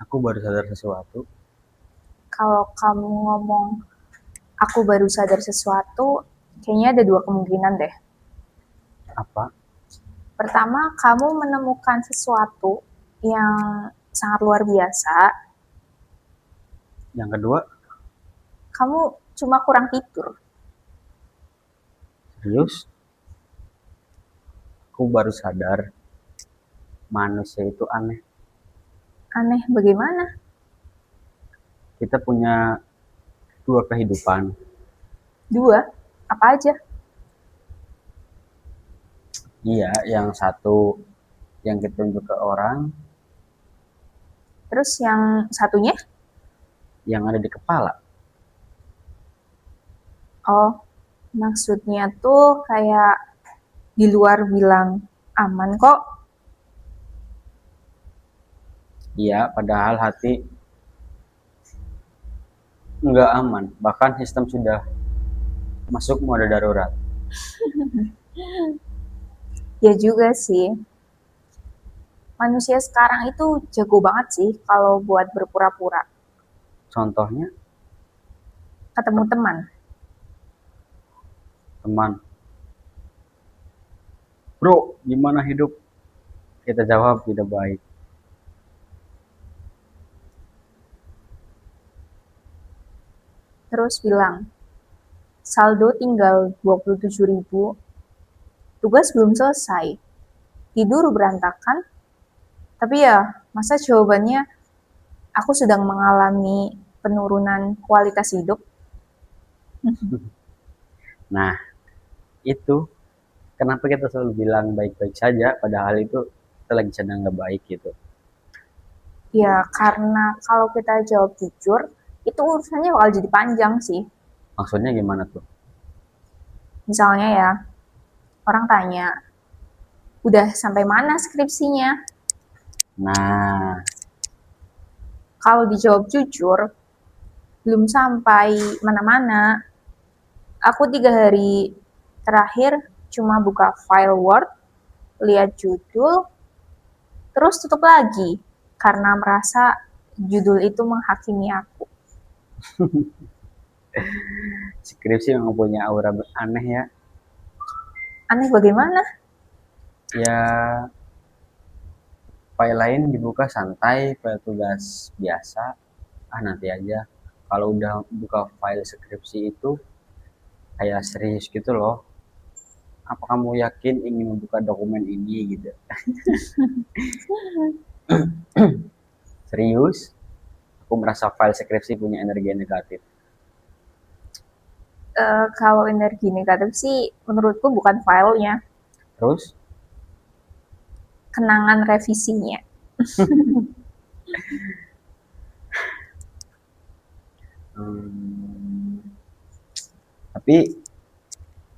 Aku baru sadar sesuatu. Kalau kamu ngomong aku baru sadar sesuatu, kayaknya ada dua kemungkinan deh. Apa? Pertama, kamu menemukan sesuatu yang sangat luar biasa. Yang kedua, Kamu cuma kurang tidur. serius, aku baru sadar manusia itu aneh. Aneh bagaimana? Kita punya dua kehidupan. Dua? Apa aja? Iya, yang satu yang kita tunjuk ke orang, Terus yang satunya? yang ada di kepala. Oh, maksudnya tuh kayak di luar bilang aman kok. Iya, padahal hati nggak aman. Bahkan sistem sudah masuk mode darurat. Ya juga sih. Manusia sekarang itu jago banget sih kalau buat berpura-pura. Contohnya, Ketemu teman. teman, bro, gimana hidup? Kita jawab tidak baik. Terus bilang, saldo tinggal 27.000, tugas belum selesai, tidur berantakan, tapi ya masa jawabannya aku sedang mengalami penurunan kualitas hidup. Nah, itu kenapa kita selalu bilang baik-baik saja, padahal itu kita lagi sedang nggak baik gitu. Ya karena kalau kita jawab jujur, itu urusannya bakal jadi panjang sih. Maksudnya gimana tuh? Misalnya ya, orang tanya, udah sampai mana skripsinya? Nah, Kalau dijawab jujur, belum sampai mana-mana. Aku 3 hari terakhir cuma buka file Word, lihat judul, terus tutup lagi karena merasa judul itu menghakimi aku. skripsi memang punya aura aneh ya. Aneh bagaimana? Ya, file lain dibuka santai, file tugas biasa, ah nanti aja. Kalau udah buka file skripsi itu kayak serius gitu loh. Apa kamu yakin ingin membuka dokumen ini gitu? Serius? Aku merasa file skripsi punya energi negatif. Kalau energi negatif sih menurutku bukan filenya, Terus, kenangan revisinya. hmm, tapi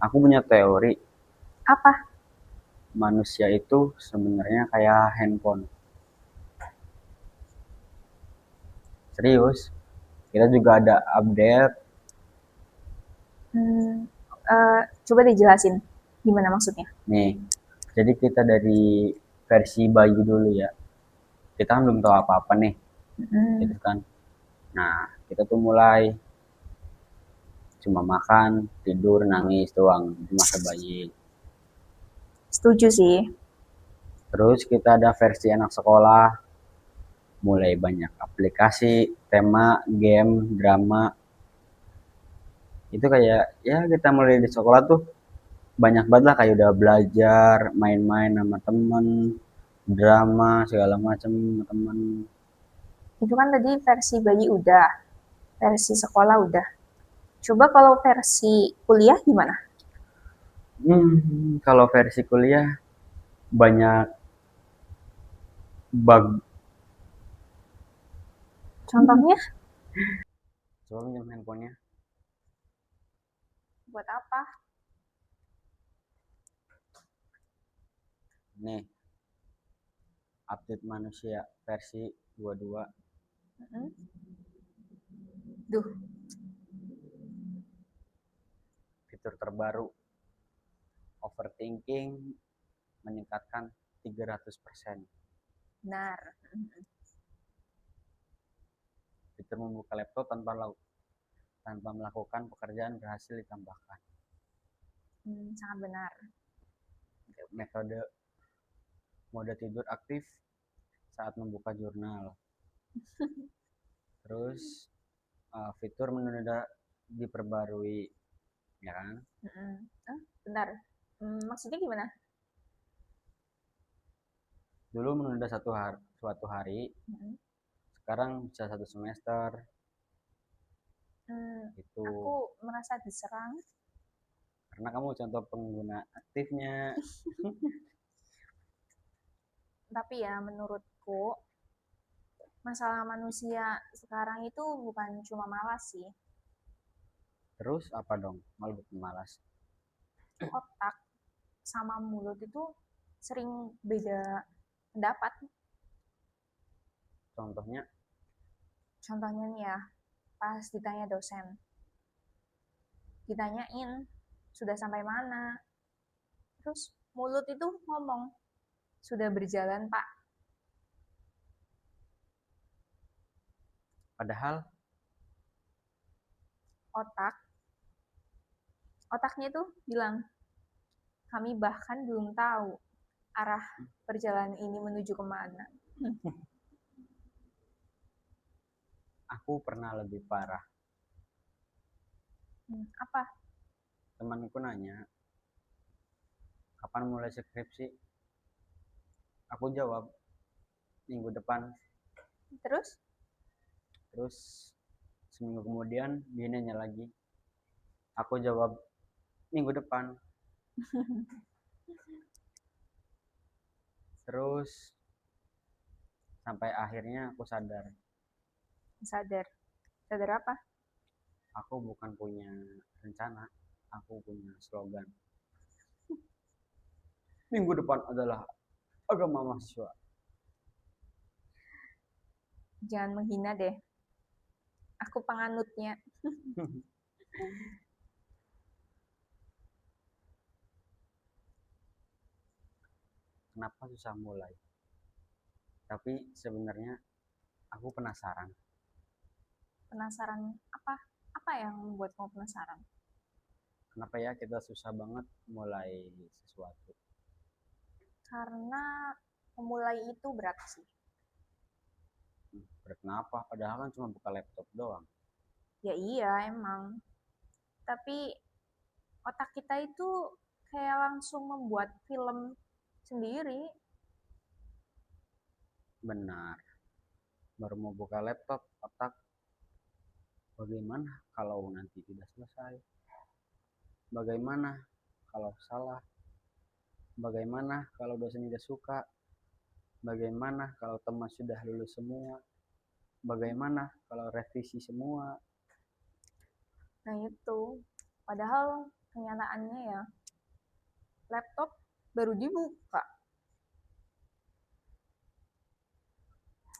aku punya teori Apa? manusia itu sebenarnya kayak handphone. Serius, kita juga ada update. Hmm, coba dijelasin gimana maksudnya. Nih, jadi kita dari versi bayi dulu ya. Kita kan belum tahu apa-apa nih, Hmm, gitu kan. Nah, kita tuh mulai cuma makan, tidur, nangis doang di masa bayi. setuju sih. Terus kita ada versi anak sekolah, mulai banyak aplikasi, tema, game, drama. Itu kayak ya kita mulai di sekolah tuh banyak banget lah kayak udah belajar, main-main sama temen, drama segala macam sama temen. Itu kan tadi versi bayi udah, versi sekolah udah. Coba kalau versi kuliah gimana? Kalau versi kuliah banyak bug. Contohnya Coba pinjam handphonenya. buat apa? Nih, update manusia versi 22. Mm-mm. Duh, Fitur terbaru, overthinking meningkatkan 300%. benar. fitur membuka laptop tanpa melakukan pekerjaan berhasil ditambahkan. Sangat benar. Metode mode tidur aktif saat membuka jurnal. Terus fitur menunda diperbarui, ya kan? Bentar. Maksudnya gimana? Dulu menunda suatu hari, Mm-mm. sekarang bisa 1 semester. Aku Itu merasa diserang, karena kamu contoh pengguna aktifnya. tapi ya menurutku masalah manusia sekarang itu bukan cuma malas sih. Terus apa dong? Malu bikin malas. Otak sama mulut itu sering beda pendapat. Contohnya, Contohnya nih ya, pas ditanya dosen, ditanyain sudah sampai mana, terus mulut itu ngomong sudah berjalan Pak. padahal Otak otaknya itu bilang kami bahkan belum tahu arah perjalanan ini menuju kemana. aku pernah lebih parah. Apa? Temanku nanya, kapan mulai skripsi? Aku jawab, minggu depan. Terus Terus seminggu kemudian dia nanya lagi. Aku jawab, minggu depan. Terus sampai akhirnya aku sadar, sadar. Sadar apa? aku bukan punya rencana, aku punya slogan. Minggu depan adalah agama mahasiswa. Jangan menghina deh. Aku penganutnya. Kenapa susah mulai? Tapi sebenarnya aku penasaran. Penasaran apa? Apa yang membuat kamu penasaran? Kenapa ya kita susah banget mulai sesuatu? Karena memulai itu berat sih. Berat kenapa? Padahal kan cuma buka laptop doang. Ya iya emang. Tapi otak kita itu kayak langsung membuat film sendiri. Benar. Baru mau buka laptop, otak bagaimana kalau nanti tidak selesai? Bagaimana kalau salah? Bagaimana kalau dosen tidak suka? Bagaimana kalau teman sudah lulus semua? Bagaimana kalau revisi semua? Nah itu. Padahal kenyataannya ya laptop baru dibuka.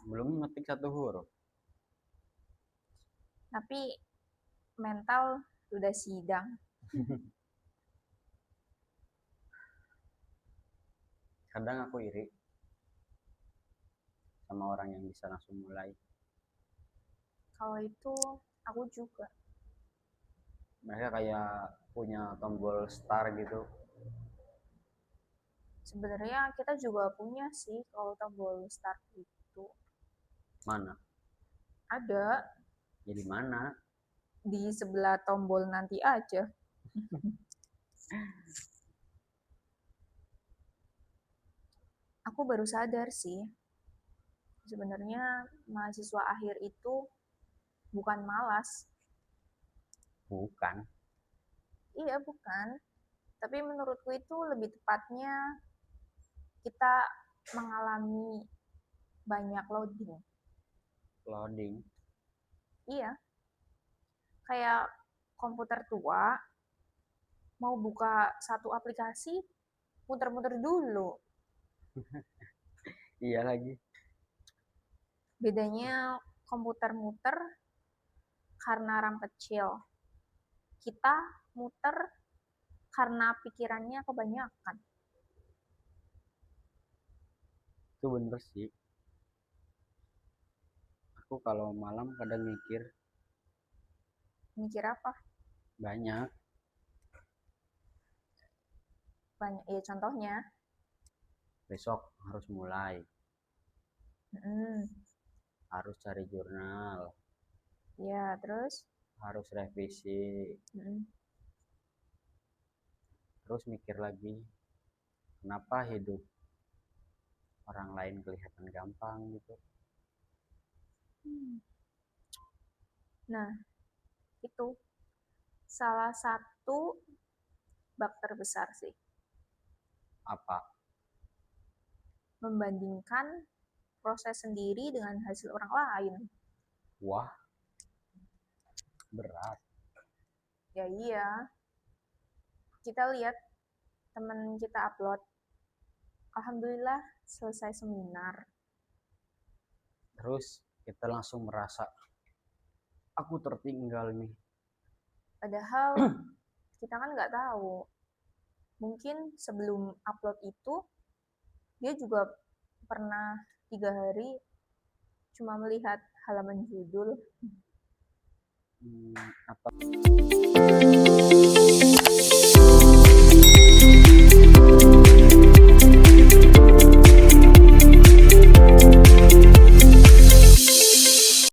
Belum memetik satu huruf. Tapi mental sudah sidang. Kadang aku iri sama orang yang bisa langsung mulai. Kalau itu aku juga. Mereka kayak punya tombol start gitu. Sebenarnya kita juga punya sih kalau tombol start itu. Mana? Ada Jadi mana? di sebelah tombol nanti aja. Aku baru sadar sih, sebenarnya mahasiswa akhir itu bukan malas. Bukan. Iya, bukan. Tapi menurutku itu lebih tepatnya kita mengalami banyak loading. Loading. Iya, kayak komputer tua mau buka satu aplikasi, muter-muter dulu. Iya lagi. Bedanya komputer muter karena RAM kecil. Kita muter karena pikirannya kebanyakan. Itu bener sih. Aku kalau malam kadang mikir Mikir apa? banyak, Banyak. Ya contohnya. besok harus mulai, Mm-mm. harus cari jurnal, Ya, terus? harus revisi, Mm-mm. terus mikir lagi, kenapa hidup orang lain kelihatan gampang gitu. Hmm. Nah, itu salah satu bab terbesar sih. Apa? Membandingkan proses sendiri dengan hasil orang lain. Wah, berat. Ya iya, kita lihat teman kita upload, alhamdulillah selesai seminar. Terus kita langsung merasa, aku tertinggal nih. Padahal kita kan nggak tahu. Mungkin sebelum upload itu, dia juga pernah 3 hari cuma melihat halaman judul. Apa